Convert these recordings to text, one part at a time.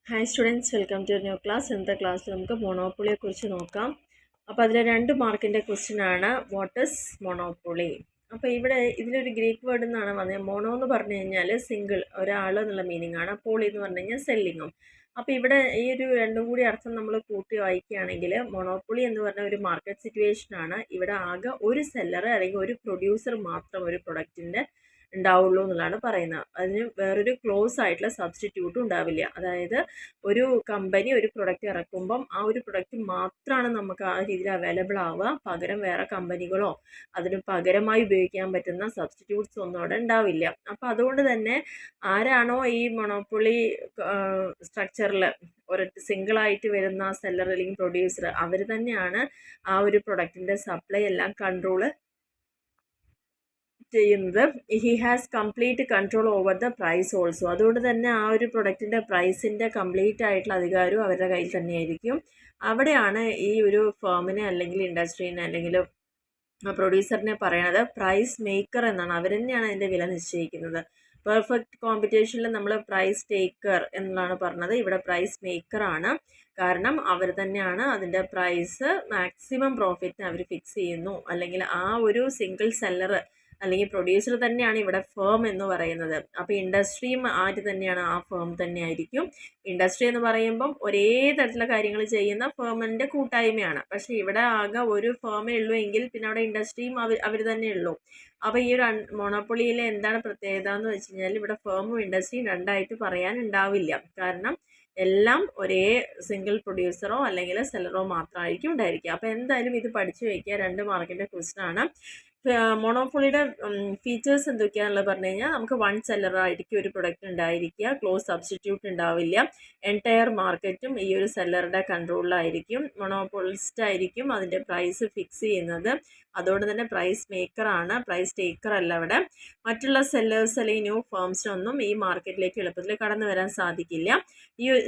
Hi students, welcome to new class. ഇന്നത്തെ ക്ലാസ്സിൽ നമുക്ക് മൊണോപ്പൊളിയെ കുറിച്ച് നോക്കാം. അപ്പോൾ അതിലെ 2 മാർക്കിൻ്റെ ക്വസ്റ്റ്യൻ ആണ് വാട്ട് ഈസ് മൊണോപ്പൊളി. അപ്പോൾ ഇതിലൊരു ഗ്രീക്ക് വേർഡ് എന്നാണ് പറഞ്ഞത്. മോണോ എന്ന് പറഞ്ഞു കഴിഞ്ഞാൽ സിംഗിൾ, ഒരാൾ എന്നുള്ള മീനിങ് ആണ്. പോളി എന്ന് പറഞ്ഞു കഴിഞ്ഞാൽ സെല്ലിങ്ങും. അപ്പോൾ ഇവിടെ ഈ ഒരു രണ്ടും കൂടി അർത്ഥം നമ്മൾ കൂട്ടി വായിക്കുകയാണെങ്കിൽ മൊണോപ്പൊളി എന്ന് പറഞ്ഞ ഒരു മാർക്കറ്റ് സിറ്റുവേഷൻ ആണ്. ഇവിടെ ആകെ ഒരു സെല്ലർ അല്ലെങ്കിൽ ഒരു പ്രൊഡ്യൂസർ മാത്രം ഒരു പ്രൊഡക്റ്റിൻ്റെ ഉണ്ടാവുള്ളൂ എന്നുള്ളതാണ് പറയുന്നത്. അതിന് വേറൊരു ക്ലോസ് ആയിട്ടുള്ള സബ്സ്റ്റിറ്റ്യൂട്ടും ഉണ്ടാവില്ല. അതായത് ഒരു കമ്പനി ഒരു പ്രൊഡക്റ്റ് ഇറക്കുമ്പം ആ ഒരു പ്രൊഡക്റ്റ് മാത്രമാണ് നമുക്ക് ആ രീതിയിൽ അവൈലബിൾ ആവുക. പകരം വേറെ കമ്പനികളോ അതിന് പകരമായി ഉപയോഗിക്കാൻ പറ്റുന്ന സബ്സ്റ്റിറ്റ്യൂട്ട്സ് ഒന്നും അവിടെ ഉണ്ടാവില്ല. അപ്പോൾ അതുകൊണ്ട് തന്നെ ആരാണോ ഈ മൊണോപ്പൊളി സ്ട്രക്ചറിൽ ഒരൊറ്റ സിംഗിളായിട്ട് വരുന്ന സെല്ലർ അല്ലെങ്കിൽ പ്രൊഡ്യൂസർ, അവർ തന്നെയാണ് ആ ഒരു പ്രൊഡക്റ്റിൻ്റെ സപ്ലൈ എല്ലാം കൺട്രോള് ചെയ്യുന്നത്. He has complete control over the price also. അതുകൊണ്ട് തന്നെ ആ ഒരു പ്രൊഡക്റ്റിൻ്റെ പ്രൈസിൻ്റെ കംപ്ലീറ്റ് ആയിട്ടുള്ള അധികാരവും അവരുടെ കയ്യിൽ തന്നെയായിരിക്കും. അവിടെയാണ് ഈ ഒരു ഫേമിനെ അല്ലെങ്കിൽ ഇൻഡസ്ട്രീനെ അല്ലെങ്കിൽ പ്രൊഡ്യൂസറിനെ പറയണത് പ്രൈസ് മേക്കർ എന്നാണ്. അവർ തന്നെയാണ് അതിൻ്റെ വില നിശ്ചയിക്കുന്നത്. പെർഫെക്റ്റ് കോമ്പറ്റീഷനിൽ നമ്മൾ പ്രൈസ് ടേക്കർ എന്നാണ് പറഞ്ഞത്. ഇവിടെ പ്രൈസ് മേക്കർ ആണ്. കാരണം അവർ തന്നെയാണ് അതിൻ്റെ പ്രൈസ് മാക്സിമം പ്രോഫിറ്റിന് അവർ ഫിക്സ് ചെയ്യുന്നു. അല്ലെങ്കിൽ ആ ഒരു സിംഗിൾ സെല്ലർ അല്ലെങ്കിൽ പ്രൊഡ്യൂസർ തന്നെയാണ് ഇവിടെ ഫേം എന്ന് പറയുന്നത്. അപ്പോൾ ഇൻഡസ്ട്രിയും ആര് തന്നെയാണ്? ആ ഫേം തന്നെ ആയിരിക്കും. ഇൻഡസ്ട്രി എന്ന് പറയുമ്പം ഒരേ തരത്തിലുള്ള കാര്യങ്ങൾ ചെയ്യുന്ന ഫേമിൻ്റെ കൂട്ടായ്മയാണ്. പക്ഷേ ഇവിടെ ആകെ ഒരു ഫേമേ ഉള്ളൂ എങ്കിൽ പിന്നെ അവിടെ ഇൻഡസ്ട്രിയും അവർ തന്നെ ഉള്ളൂ. അപ്പോൾ ഈ ഒരു മൊണോപ്പൊളിയിലെ എന്താണ് പ്രത്യേകത എന്ന് വെച്ച് കഴിഞ്ഞാൽ ഇവിടെ ഫേമും ഇൻഡസ്ട്രിയും രണ്ടായിട്ട് പറയാനുണ്ടാവില്ല. കാരണം എല്ലാം ഒരേ സിംഗിൾ പ്രൊഡ്യൂസറോ അല്ലെങ്കിൽ സെല്ലറോ മാത്രമായിരിക്കും ഉണ്ടായിരിക്കുക. അപ്പോൾ എന്തായാലും ഇത് പഠിച്ചു വയ്ക്കുക. 2 മാർക്കിൻ്റെ ക്വസ്റ്റ്യൻ ആണ്. മൊണോപ്പൊളിയുടെ ഫീച്ചേഴ്സ് എന്തൊക്കെയാണെന്നുള്ളത് പറഞ്ഞു കഴിഞ്ഞാൽ നമുക്ക് വൺ സെല്ലറായിരിക്കും ഒരു പ്രൊഡക്റ്റ് ഉണ്ടായിരിക്കുക. ക്ലോസ് സബ്സ്റ്റിറ്റ്യൂട്ട് ഉണ്ടാവില്ല. എൻറ്റയർ മാർക്കറ്റും ഈ ഒരു സെല്ലറുടെ കൺട്രോളിലായിരിക്കും. മൊണോപ്പൊളിസ്റ്റ് ആയിരിക്കും അതിൻ്റെ പ്രൈസ് ഫിക്സ് ചെയ്യുന്നത്. അതുകൊണ്ട് തന്നെ പ്രൈസ് മേക്കറാണ്, പ്രൈസ് ടേക്കർ അല്ല. അവിടെ മറ്റുള്ള സെല്ലേഴ്സ് അല്ലെങ്കിൽ ന്യൂ ഫേംസിനൊന്നും ഈ മാർക്കറ്റിലേക്ക് എളുപ്പത്തിൽ കടന്നു വരാൻ സാധിക്കില്ല.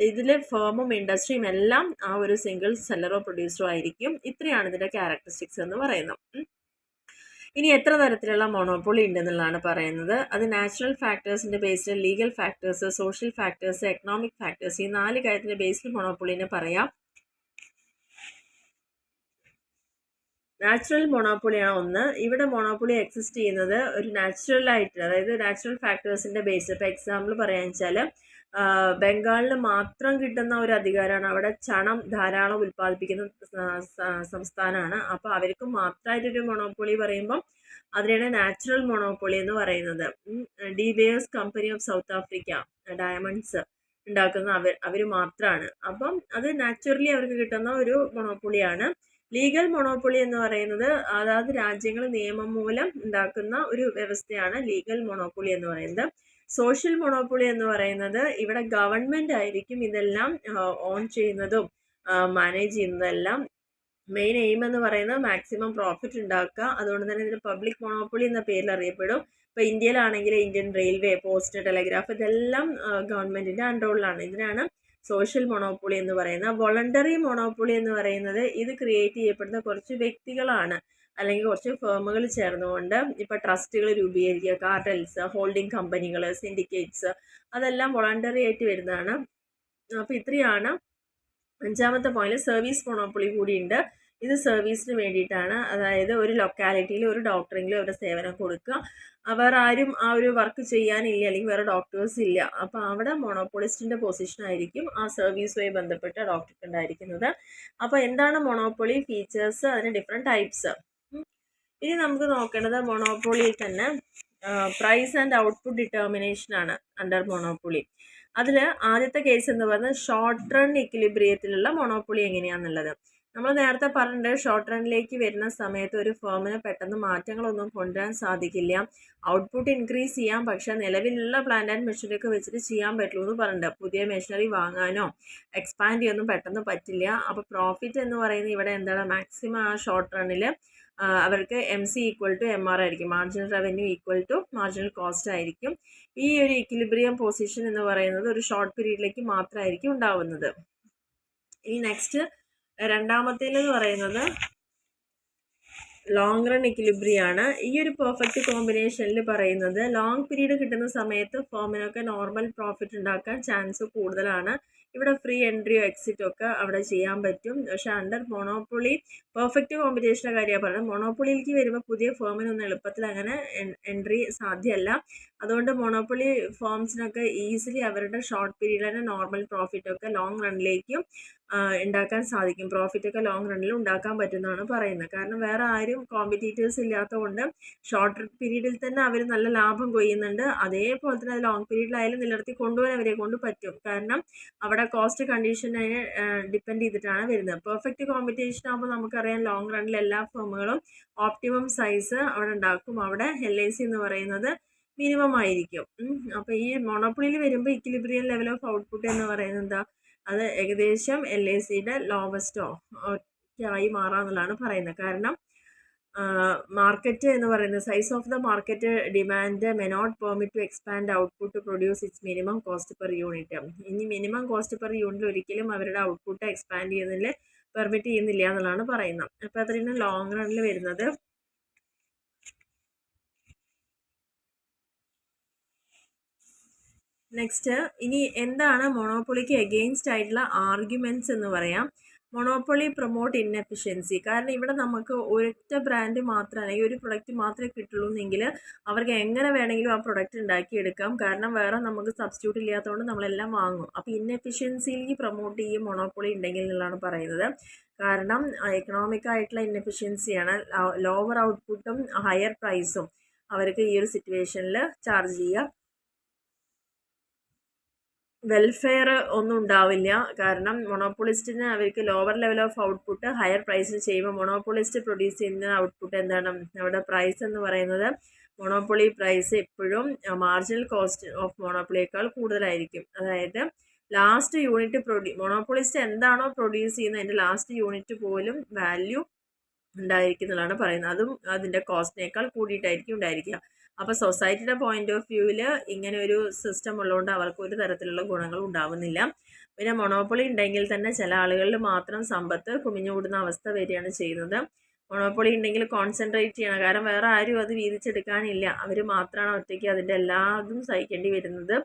ഇതിൽ ഫേമും ഇൻഡസ്ട്രിയും എല്ലാം ആ ഒരു സിംഗിൾ സെല്ലറോ പ്രൊഡ്യൂസറോ ആയിരിക്കും. ഇത്രയാണ് ഇതിൻ്റെ ക്യാരക്ടറിസ്റ്റിക്സ് എന്ന് പറയുന്നത്. ഇനി എത്ര തരത്തിലുള്ള മൊണോപ്പൊളി ഉണ്ടെന്നുള്ളതാണ് പറയുന്നത്. അത് നാച്ചുറൽ ഫാക്ടേഴ്സിൻ്റെ ബേസിൽ, legal factors, social factors, economic factors, ഈ 4 കാര്യത്തിൻ്റെ ബേസിൽ മൊണോപ്പൊളിനെ പറയാം. നാച്ചുറൽ മൊണോപ്പൊളിയാണ് ഒന്ന്. ഇവിടെ മൊണോപ്പൊളി എക്സിസ്റ്റ് ചെയ്യുന്നത് ഒരു നാച്ചുറലായിട്ട്, അതായത് നാച്ചുറൽ ഫാക്ടേഴ്സിൻ്റെ ബേസിൽ. ഇപ്പോൾ എക്സാമ്പിൾ പറയാന്ന് വെച്ചാൽ ബംഗാളിൽ മാത്രം കിട്ടുന്ന ഒരു അധികാരമാണ്. അവിടെ ചണം ധാരാളം ഉൽപ്പാദിപ്പിക്കുന്ന സംസ്ഥാനമാണ്. അപ്പോൾ അവർക്ക് മാത്രമായിട്ടൊരു മൊണോപ്പൊളി പറയുമ്പം അതിനാണ് നാച്ചുറൽ മൊണോപ്പൊളി എന്ന് പറയുന്നത്. De Beers company of South Africa diamonds ഉണ്ടാക്കുന്ന അവർ മാത്രമാണ്. അപ്പം അത് നാച്ചുറലി അവർക്ക് കിട്ടുന്ന ഒരു മൊണോപ്പൊളിയാണ്. ലീഗൽ മൊണോപ്പൊളി എന്ന് പറയുന്നത് അതാത് രാജ്യങ്ങൾ നിയമം മൂലം ഉണ്ടാക്കുന്ന ഒരു വ്യവസ്ഥയാണ് ലീഗൽ മൊണോപ്പൊളി എന്ന് പറയുന്നത്. സോഷ്യൽ മൊണോപ്പൊളി എന്ന് പറയുന്നത് ഇവിടെ ഗവൺമെൻറ് ആയിരിക്കും ഇതെല്ലാം ഓൺ ചെയ്യുന്നതും മാനേജ് ചെയ്യുന്നതെല്ലാം. മെയിൻ എയിം എന്ന് പറയുന്നത് മാക്സിമം പ്രോഫിറ്റ് ഉണ്ടാക്കുക. അതുകൊണ്ട് തന്നെ ഇതിന് പബ്ലിക് മൊണോപ്പൊളി എന്ന പേരിൽ അറിയപ്പെടും. ഇപ്പോൾ ഇന്ത്യയിലാണെങ്കിൽ ഇന്ത്യൻ റെയിൽവേ, പോസ്റ്റ്, ടെലഗ്രാഫ് ഇതെല്ലാം ഗവൺമെൻറ്റിൻ്റെ കൺട്രോളിലാണ്. ഇതിനാണ് സോഷ്യൽ മൊണോപ്പൊളി എന്ന് പറയുന്നത്. വോളണ്ടറി മൊണോപ്പൊളി എന്ന് പറയുന്നത് ഇത് ക്രിയേറ്റ് ചെയ്യപ്പെടുന്ന കുറച്ച് വ്യക്തികളാണ് അല്ലെങ്കിൽ കുറച്ച് ഫേമുകൾ ചേർന്നുകൊണ്ട് ഇപ്പോൾ ട്രസ്റ്റുകൾ രൂപീകരിക്കുക, കാർട്ടൽസ്, ഹോൾഡിംഗ് കമ്പനികൾ, സിൻഡിക്കേറ്റ്സ്, അതെല്ലാം വോളണ്ടറി ആയിട്ട് വരുന്നതാണ്. അപ്പോൾ ഇത്രയാണ്. 5ാമത്തെ പോയിന്റ് സർവീസ് മൊണോപ്പൊളി കൂടിയുണ്ട്. ഇത് സർവീസിന് വേണ്ടിയിട്ടാണ്. അതായത് ഒരു ലൊക്കാലിറ്റിയിൽ ഒരു ഡോക്ടറെങ്കിലും അവരുടെ സേവനം കൊടുക്കുക. അവർ ആരും ആ ഒരു വർക്ക് ചെയ്യാനില്ല അല്ലെങ്കിൽ വേറെ ഡോക്ടേഴ്സ് ഇല്ല. അപ്പോൾ അവിടെ മൊണോപ്പൊളിസ്റ്റിൻ്റെ പൊസിഷൻ ആയിരിക്കും ആ സർവീസുമായി ബന്ധപ്പെട്ട ഡോക്ടർക്ക് ഉണ്ടായിരിക്കുന്നത്. അപ്പോൾ എന്താണ് മൊണോപ്പൊളി ഫീച്ചേഴ്സ്, അതിന് ഡിഫറെൻറ്റ് ടൈപ്സ്. ഇനി നമുക്ക് നോക്കേണ്ടത് മൊണോപ്പൊളിയിൽ തന്നെ പ്രൈസ് ആൻഡ് ഔട്ട്പുട്ട് ഡിറ്റർമിനേഷൻ ആണ് അണ്ടർ മൊണോപ്പൊളി. അതിൽ ആദ്യത്തെ കേസ് എന്ന് പറയുന്നത് ഷോർട്ട് റൺ ഇക്വിലിബ്രിയത്തിലുള്ള മൊണോപ്പൊളി എങ്ങനെയാണെന്നുള്ളത്. നമ്മൾ നേരത്തെ പറഞ്ഞിട്ട് ഷോർട്ട് റണ്ണിലേക്ക് വരുന്ന സമയത്ത് ഒരു ഫേമിന് പെട്ടെന്ന് മാറ്റങ്ങളൊന്നും കൊണ്ടുവരാൻ സാധിക്കില്ല. ഔട്ട്പുട്ട് ഇൻക്രീസ് ചെയ്യാം, പക്ഷേ നിലവിലുള്ള പ്ലാന്റ് ആൻഡ് മെഷീനറി വെച്ചിട്ട് ചെയ്യാൻ പറ്റുള്ളൂ എന്ന് പറഞ്ഞിട്ട് പുതിയ മെഷീനറി വാങ്ങാനോ എക്സ്പാൻഡ് ചെയ്യാനൊന്നും പെട്ടെന്ന് പറ്റില്ല. അപ്പോൾ പ്രോഫിറ്റ് എന്ന് പറയുന്നത് ഇവിടെ എന്താണ്, മാക്സിമം ആ ഷോർട്ട് റണ്ണിൽ അവർക്ക് MC ഈക്വൽ ടു MR ആയിരിക്കും. Marginal revenue equal to marginal cost ആയിരിക്കും. ഈ ഒരു ഇക്വിലിബ്രിയം പൊസിഷൻ എന്ന് പറയുന്നത് ഒരു ഷോർട്ട് പീരീഡിലേക്ക് മാത്രമായിരിക്കും ഉണ്ടാവുന്നത്. ഇനി നെക്സ്റ്റ് 2ാമത്തേലെന്ന് പറയുന്നത് ലോങ് റൺ ഇക്വിലിബ്രിയാണ്. ഈ ഒരു പെർഫെക്റ്റ് കോമ്പിനേഷനിൽ പറയുന്നത് ലോങ് പീരീഡ് കിട്ടുന്ന സമയത്ത് ഫേമിനൊക്കെ നോർമൽ പ്രോഫിറ്റ് ഉണ്ടാക്കാൻ ചാൻസ് കൂടുതലാണ്. ഇവിടെ ഫ്രീ എൻട്രിയോ എക്സിറ്റോ ഒക്കെ അവിടെ ചെയ്യാൻ പറ്റും. പക്ഷെ അണ്ടർ മൊണോപ്പൊളി പെർഫെക്റ്റ് കോമ്പറ്റീഷൻ്റെ കാര്യമാണ് പറയുന്നത്. മൊണോപ്പൊളിയിലേക്ക് വരുമ്പോൾ പുതിയ ഫേമിനൊന്നും എളുപ്പത്തിൽ അങ്ങനെ എൻട്രി സാധ്യമല്ല. അതുകൊണ്ട് മൊണോപ്പൊളി ഫേംസിനൊക്കെ ഈസിലി അവരുടെ ഷോർട്ട് പീരീഡിൽ തന്നെ നോർമൽ പ്രോഫിറ്റൊക്കെ ലോങ് റണ്ണിലേക്കും ഉണ്ടാക്കാൻ സാധിക്കും. പ്രോഫിറ്റൊക്കെ ലോങ് റണ്ണിൽ ഉണ്ടാക്കാൻ പറ്റുമെന്നാണ് പറയുന്നത്. കാരണം വേറെ ആരും കോമ്പറ്റീറ്റേഴ്സ് ഇല്ലാത്തതുകൊണ്ട് ഷോർട്ട് പീരീഡിൽ തന്നെ അവർ നല്ല ലാഭം കൊയ്യുന്നുണ്ട്. അതേപോലെ തന്നെ അത് ലോങ് പീരീഡിലായാലും നിലനിർത്തി കൊണ്ടുപോകാൻ അവരെ കൊണ്ട് പറ്റും. കാരണം അവിടെ കോസ്റ്റ് കണ്ടീഷനെ ഡിപ്പെൻഡ് ചെയ്തിട്ടാണ് വരുന്നത്. പെർഫെക്റ്റ് കോമ്പറ്റീഷൻ ആകുമ്പോൾ നമുക്കറിയാം ലോങ് റണ്ണിൽ എല്ലാ ഫേമുകളും ഓപ്റ്റിമം സൈസ് അവിടെ ഉണ്ടാക്കും. അവിടെ LIC എന്ന് പറയുന്നത് മിനിമം ആയിരിക്കും. അപ്പോൾ ഈ മൊണോപ്പൊളിയിൽ വരുമ്പോൾ ഇക്വിലിബ്രിയം ലെവൽ ഓഫ് ഔട്ട്പുട്ട് എന്ന് പറയുന്നത് എന്താ, അത് ഏകദേശം LICയുടെ ലോവസ്റ്റോ ആയി മാറാമെന്നുള്ളതാണ് പറയുന്നത്. കാരണം മാർക്കറ്റ് എന്ന് പറയുന്നത് size of the market demand may not permit to expand output to produce its minimum cost per unit. ഇനി മിനിമം കോസ്റ്റ് പെർ യൂണിറ്റ് ഒരിക്കലും അവരുടെ ഔട്ട്പുട്ട് എക്സ്പാൻഡ് ചെയ്യുന്നതിൽ പെർമിറ്റ് ചെയ്യുന്നില്ല എന്നുള്ളതാണ് പറയുന്നത്. അപ്പോൾ അത്രയാണ് ലോങ് റണ്ണിൽ വരുന്നത്. നെക്സ്റ്റ് ഇനി എന്താണ് മൊണോപ്പൊളിക്ക് എഗെയിൻസ്റ്റ് ആയിട്ടുള്ള ആർഗ്യുമെൻറ്റ്സ് എന്ന് പറയാം. Monopoly promote inefficiency. കാരണം ഇവിടെ നമുക്ക് ഒരൊറ്റ ബ്രാൻഡ് മാത്രം അല്ലെങ്കിൽ ഒരു പ്രൊഡക്റ്റ് മാത്രമേ കിട്ടുള്ളൂ എങ്കിൽ അവർക്ക് എങ്ങനെ വേണമെങ്കിലും ആ പ്രൊഡക്റ്റ് ഉണ്ടാക്കിയെടുക്കാം. കാരണം വേറെ നമുക്ക് സബ്സ്റ്റിറ്റ്യൂട്ട് ഇല്ലാത്തതുകൊണ്ട് നമ്മളെല്ലാം വാങ്ങും. അപ്പോൾ ഇൻഎഫിഷ്യൻസിയിലേക്ക് പ്രൊമോട്ട് ചെയ്യും മൊണോപ്പൊളി ഉണ്ടെങ്കിൽ എന്നുള്ളതാണ് പറയുന്നത്. കാരണം എക്കണോമിക് ആയിട്ടുള്ള ഇൻഎഫിഷ്യൻസിയാണ്. ലോവർ ഔട്ട്പുട്ടും ഹയർ പ്രൈസും അവർക്ക് ഈ ഒരു സിറ്റുവേഷനിൽ ചാർജ് ചെയ്യുക. വെൽഫെയർ ഒന്നും ഉണ്ടാവില്ല. കാരണം മൊണോപ്പൊളിസ്റ്റിന് അവർക്ക് lower level of output higher പ്രൈസിൽ ചെയ്യുമ്പോൾ മൊണോപ്പൊളിസ്റ്റ് പ്രൊഡ്യൂസ് ചെയ്യുന്ന ഔട്ട്പുട്ട് എന്താണ്, അവിടെ പ്രൈസ് എന്ന് പറയുന്നത് മൊണോപ്പൊളി പ്രൈസ് എപ്പോഴും മാർജിനൽ കോസ്റ്റ് ഓഫ് മൊണോപ്പൊളിയേക്കാൾ കൂടുതലായിരിക്കും. അതായത് ലാസ്റ്റ് യൂണിറ്റ് മൊണോപ്പൊളിസ്റ്റ് എന്താണോ പ്രൊഡ്യൂസ് ചെയ്യുന്നത് അതിൻ്റെ ലാസ്റ്റ് യൂണിറ്റ് പോലും വാല്യൂ ഉണ്ടായിരിക്കുന്നതാണ് പറയുന്നത്. അതും അതിൻ്റെ കോസ്റ്റിനേക്കാൾ കൂടിയിട്ടായിരിക്കും ഉണ്ടായിരിക്കുക. അപ്പോൾ സൊസൈറ്റിയുടെ പോയിന്റ് ഓഫ് വ്യൂവിൽ ഇങ്ങനെ ഒരു സിസ്റ്റം ഉള്ളതുകൊണ്ട് അവർക്ക് ഒരു തരത്തിലുള്ള ഗുണങ്ങളും ഉണ്ടാവുന്നില്ല. പിന്നെ മൊണോപ്പൊളി ഉണ്ടെങ്കിൽ തന്നെ ചില ആളുകളിൽ മാത്രം സമ്പത്ത് കുമിഞ്ഞുകൂടുന്ന അവസ്ഥ വരികയാണ് ചെയ്യുന്നത്. മൊണോപ്പൊളി ഉണ്ടെങ്കിൽ കോൺസെൻട്രേറ്റ് ചെയ്യണം. കാരണം വേറെ ആരും അത് വീതിച്ചെടുക്കാനില്ല. അവർ മാത്രമാണ് ഒറ്റയ്ക്ക് അതിൻ്റെ എല്ലാതും സഹിക്കേണ്ടി വരുന്നത്.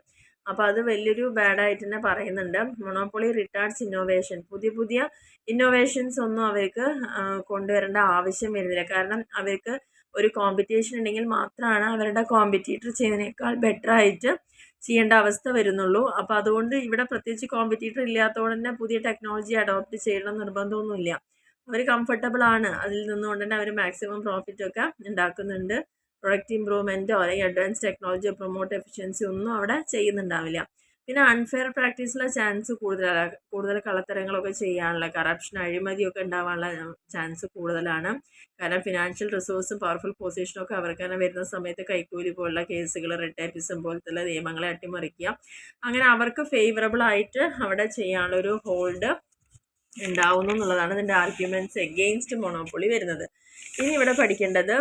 അപ്പോൾ അത് വലിയൊരു ബാഡായിട്ട് തന്നെ പറയുന്നുണ്ട്. Monopoly retards innovation. പുതിയ ഇന്നോവേഷൻസ് ഒന്നും അവർക്ക് കൊണ്ടുവരേണ്ട ആവശ്യം വരുന്നില്ല. കാരണം അവർക്ക് ഒരു കോമ്പറ്റീഷൻ ഉണ്ടെങ്കിൽ മാത്രമാണ് അവരുടെ കോമ്പറ്റീറ്റർ ചെയ്യുന്നതിനേക്കാൾ ബെറ്റർ ആയിട്ട് ചെയ്യേണ്ട അവസ്ഥ വരുന്നുള്ളൂ. അപ്പോൾ അതുകൊണ്ട് ഇവിടെ പ്രത്യേകിച്ച് കോമ്പറ്റീറ്റർ ഇല്ലാത്തതുകൊണ്ട് തന്നെ പുതിയ ടെക്നോളജി അഡോപ്റ്റ് ചെയ്യണം നിർബന്ധമൊന്നുമില്ല. അവർ കംഫർട്ടബിൾ ആണ്. അതിൽ നിന്നുകൊണ്ട് തന്നെ അവർ മാക്സിമം പ്രോഫിറ്റൊക്കെ ഉണ്ടാക്കുന്നുണ്ട്. പ്രൊഡക്റ്റ് ഇമ്പ്രൂവ്മെൻറ്റോ അല്ലെങ്കിൽ അഡ്വാൻസ് ടെക്നോളജിയോ പ്രൊമോട്ട് എഫിഷ്യൻസി ഒന്നും അവിടെ ചെയ്യുന്നുണ്ടാവില്ല. പിന്നെ അൺഫെയർ പ്രാക്ടീസിലെ ചാൻസ് കൂടുതൽ കള്ളത്തരങ്ങളൊക്കെ ചെയ്യാനുള്ള, കറപ്ഷൻ അഴിമതിയൊക്കെ ഉണ്ടാവാനുള്ള ചാൻസ് കൂടുതലാണ്. കാരണം ഫിനാൻഷ്യൽ റിസോഴ്സും പവർഫുൾ പൊസിഷനും ഒക്കെ അവർക്ക് തന്നെ വരുന്ന സമയത്ത് കൈക്കൂലി പോലുള്ള കേസുകൾ, റെഡ് ടൈപ്പിസം പോലത്തെ നിയമങ്ങളെ അട്ടിമറിക്കുക, അങ്ങനെ അവർക്ക് ഫേവറബിൾ ആയിട്ട് അവിടെ ചെയ്യാനുള്ള ഒരു ഹോൾഡ് ഉണ്ടാവുന്നു എന്നുള്ളതാണ് ഇതിൻ്റെ ആർഗ്യുമെൻറ്റ്സ് എഗെയിൻസ്റ്റ് മൊണോപ്പൊളി വരുന്നത്. ഇനി ഇവിടെ പഠിക്കേണ്ടത്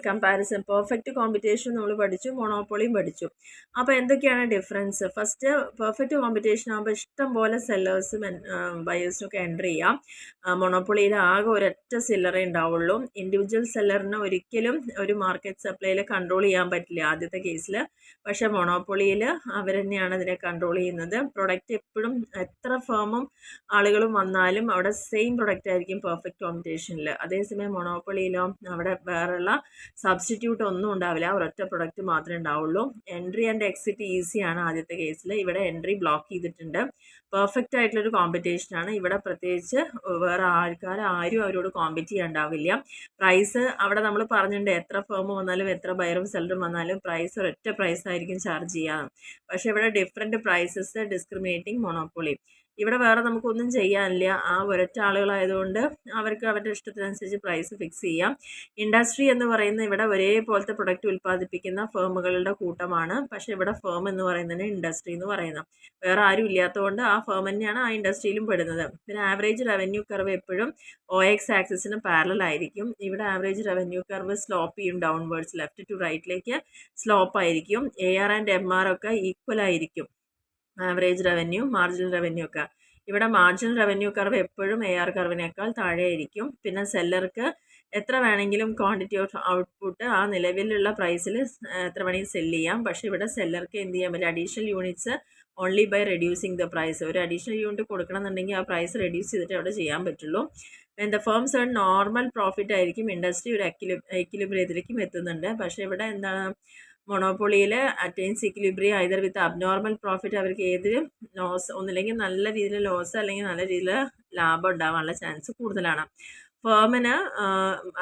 കമ്പാരിസൺ. പെർഫെക്റ്റ് കോമ്പറ്റീഷൻ നമ്മൾ പഠിച്ചു, മൊണോപ്പൊളിയും പഠിച്ചു. അപ്പോൾ എന്തൊക്കെയാണ് ഡിഫറൻസ്? ഫസ്റ്റ്, പെർഫെക്റ്റ് കോമ്പറ്റീഷൻ ആകുമ്പോൾ ഇഷ്ടം പോലെ സെല്ലേഴ്സും ബയേഴ്സിനൊക്കെ എൻ്റർ ചെയ്യാം. മൊണോപ്പൊളിയിൽ ആകെ ഒരൊറ്റ സെല്ലറേ ഉണ്ടാവുള്ളൂ. ഇൻഡിവിജ്വൽ സെല്ലറിന് ഒരിക്കലും ഒരു മാർക്കറ്റ് സപ്ലൈയിൽ കൺട്രോൾ ചെയ്യാൻ പറ്റില്ല ആദ്യത്തെ കേസിൽ. പക്ഷേ മൊണോപ്പൊളിയിൽ അവർ തന്നെയാണ് അതിനെ കൺട്രോൾ ചെയ്യുന്നത്. പ്രൊഡക്റ്റ് എപ്പോഴും എത്ര ഫേമും ആളുകളും വന്നാലും അവിടെ സെയിം പ്രൊഡക്റ്റ് ആയിരിക്കും പെർഫെക്റ്റ് കോമ്പറ്റീഷനിൽ. അതേസമയം മൊണോപ്പൊളിയിലോ അവിടെ വേറെയുള്ള സബ്സ്റ്റിറ്റ്യൂട്ട് ഒന്നും ഉണ്ടാവില്ല, ഒരൊറ്റ പ്രൊഡക്റ്റ് മാത്രമേ ഉണ്ടാവുള്ളൂ. എൻട്രി ആൻഡ് എക്സിറ്റ് ഈസിയാണ് ആദ്യത്തെ കേസിൽ. ഇവിടെ എൻട്രി ബ്ലോക്ക് ചെയ്തിട്ടുണ്ട്. പെർഫെക്റ്റ് ആയിട്ടുള്ളൊരു കോമ്പറ്റീഷനാണ്. ഇവിടെ പ്രത്യേകിച്ച് വേറെ ആരും അവരോട് കോമ്പറ്റ് ചെയ്യാണ്ടാവില്ല. പ്രൈസ് അവിടെ നമ്മൾ പറഞ്ഞിട്ടുണ്ട്, എത്ര ഫേം വന്നാലും എത്ര ബയറും സെല്ലറും വന്നാലും പ്രൈസ് ഒരൊറ്റ പ്രൈസ് ആയിരിക്കും ചാർജ് ചെയ്യാം. പക്ഷേ ഇവിടെ ഡിഫറെൻറ്റ് പ്രൈസസ് ഡിസ്ക്രിമിനേറ്റിംഗ് മൊണോപ്പൊളി. ഇവിടെ വേറെ നമുക്കൊന്നും ചെയ്യാനില്ല. ആ ഒരൊറ്റ ആളുകളായതുകൊണ്ട് അവർക്ക് അവരുടെ ഇഷ്ടത്തിനനുസരിച്ച് പ്രൈസ് ഫിക്സ് ചെയ്യാം. ഇൻഡസ്ട്രി എന്ന് പറയുന്നത് ഇവിടെ ഒരേപോലത്തെ പ്രൊഡക്റ്റ് ഉൽപ്പാദിപ്പിക്കുന്ന ഫേമുകളുടെ കൂട്ടമാണ്. പക്ഷേ ഇവിടെ ഫേം എന്ന് പറയുന്നതിന് ഇൻഡസ്ട്രി എന്ന് പറയുന്നത്. വേറെ ആരും ഇല്ലാത്തതുകൊണ്ട് ആ ഫേം തന്നെയാണ് ആ ഇൻഡസ്ട്രിയിലും പെടുന്നത്. പിന്നെ ആവറേജ് റവന്യൂ കർവ് എപ്പോഴും OX ആക്സിസിന് പാരലൽ ആയിരിക്കും. ഇവിടെ ആവറേജ് റവന്യൂ കർവ് സ്ലോപ്പ് ചെയ്യും ഡൗൺവേർഡ്സ്, ലെഫ്റ്റ് ടു റൈറ്റിലേക്ക് സ്ലോപ്പ് ആയിരിക്കും. AR ആൻഡ് MR ഒക്കെ ഈക്വൽ ആയിരിക്കും. ആവറേജ് റവന്യൂ, മാർജിനൽ റവന്യൂ ഒക്കെ. ഇവിടെ മാർജിനൽ റവന്യൂ കർവ് എപ്പോഴും AR കർവിനേക്കാൾ താഴെയായിരിക്കും. പിന്നെ സെല്ലർക്ക് എത്ര വേണമെങ്കിലും ക്വാണ്ടിറ്റി ഓഫ് ഔട്ട്പുട്ട് ആ നിലവിലുള്ള പ്രൈസിൽ എത്ര വേണമെങ്കിൽ സെല്ല് ചെയ്യാം. പക്ഷേ ഇവിടെ സെല്ലർക്ക് എന്ത് ചെയ്യാൻ പറ്റില്ല, additional units only by reducing the price. ഒരു അഡീഷണൽ യൂണിറ്റ് കൊടുക്കണമെന്നുണ്ടെങ്കിൽ ആ പ്രൈസ് റെഡ്യൂസ് ചെയ്തിട്ട് അവിടെ ചെയ്യാൻ പറ്റുള്ളൂ. And the firms earn normal profit ആയിരിക്കും, ഇൻഡസ്ട്രി ഒരു എക്വിലിബ്രിയത്തിലേക്കും എത്തുന്നുണ്ട്. പക്ഷേ ഇവിടെ എന്താണ്, മൊണോപ്പൊളിയിൽ attains equilibrium either with abnormal profit. അവർക്ക് ഏത് ലോസ്, ഒന്നില്ലെങ്കിൽ നല്ല രീതിയിൽ ലോസ് അല്ലെങ്കിൽ നല്ല രീതിയിൽ ലാഭം ഉണ്ടാവാനുള്ള ചാൻസ് കൂടുതലാണ്. ഫേമിന്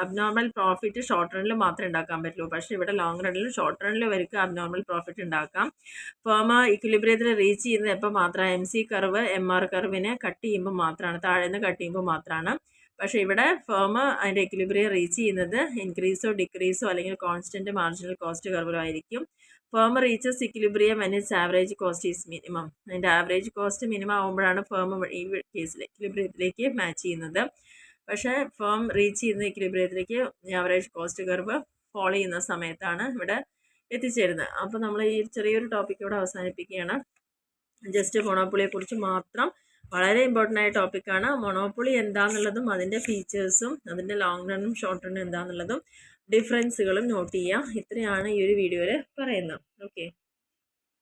അബ്നോർമൽ പ്രോഫിറ്റ് ഷോർട്ട് റണ്ണിൽ മാത്രമേ ഉണ്ടാക്കാൻ പറ്റുള്ളൂ. പക്ഷേ ഇവിടെ ലോങ് റണ്ണിലും ഷോർട്ട് റണ്ണിലും അവർക്ക് അബ്നോർമൽ പ്രോഫിറ്റ് ഉണ്ടാക്കാം. ഫേം ഇക്വിലിബ്രിയത്തിൽ റീച്ച് ചെയ്യുന്നത് എപ്പോൾ മാത്രമാണ്, MC കർവ് MR കർവിനെ കട്ട് ചെയ്യുമ്പോൾ മാത്രമാണ്, താഴെ നിന്ന് കട്ട് ചെയ്യുമ്പോൾ മാത്രമാണ്. പക്ഷേ ഇവിടെ ഫേം അതിൻ്റെ ഇക്വിലിബ്രിയം റീച്ച് ചെയ്യുന്നത് ഇൻക്രീസോ ഡിക്രീസോ അല്ലെങ്കിൽ കോൺസ്റ്റൻറ്റ് മാർജിനൽ കോസ്റ്റ് കർവിലോ ആയിരിക്കും. Firm reaches equilibrium when it's average cost is minimum. അതിൻ്റെ ആവറേജ് കോസ്റ്റ് മിനിമം ആകുമ്പോഴാണ് ഫേം ഈ കേസിൽ ഇക്വിലിബ്രിയത്തിലേക്ക് മാച്ച് ചെയ്യുന്നത്. പക്ഷേ ഫേം റീച്ച് ചെയ്യുന്ന ഇക്വിലിബ്രിയത്തിലേക്ക് ആവറേജ് കോസ്റ്റ് കർവ് ഫോളോ ചെയ്യുന്ന സമയത്താണ് ഇവിടെ എത്തിച്ചേരുന്നത്. അപ്പോൾ നമ്മൾ ഈ ചെറിയൊരു ടോപ്പിക്ക് ഇവിടെ അവസാനിപ്പിക്കുകയാണ്. ജസ്റ്റ് മൊണോപ്പൊളിയെക്കുറിച്ച് മാത്രം വളരെ ഇമ്പോർട്ടൻ്റ് ആയ ടോപ്പിക്കാണ്. മൊണോപ്പൊളി എന്താണെന്നുള്ളതും അതിൻ്റെ ഫീച്ചേഴ്സും അതിൻ്റെ ലോങ് റണ്ണും ഷോർട്ട് റണ്ണും എന്താണെന്നുള്ളതും ഡിഫറൻസുകളും നോട്ട് ചെയ്യുക. ഇത്രയാണ് ഈ ഒരു വീഡിയോയിൽ പറയുന്നത്. ഓക്കെ.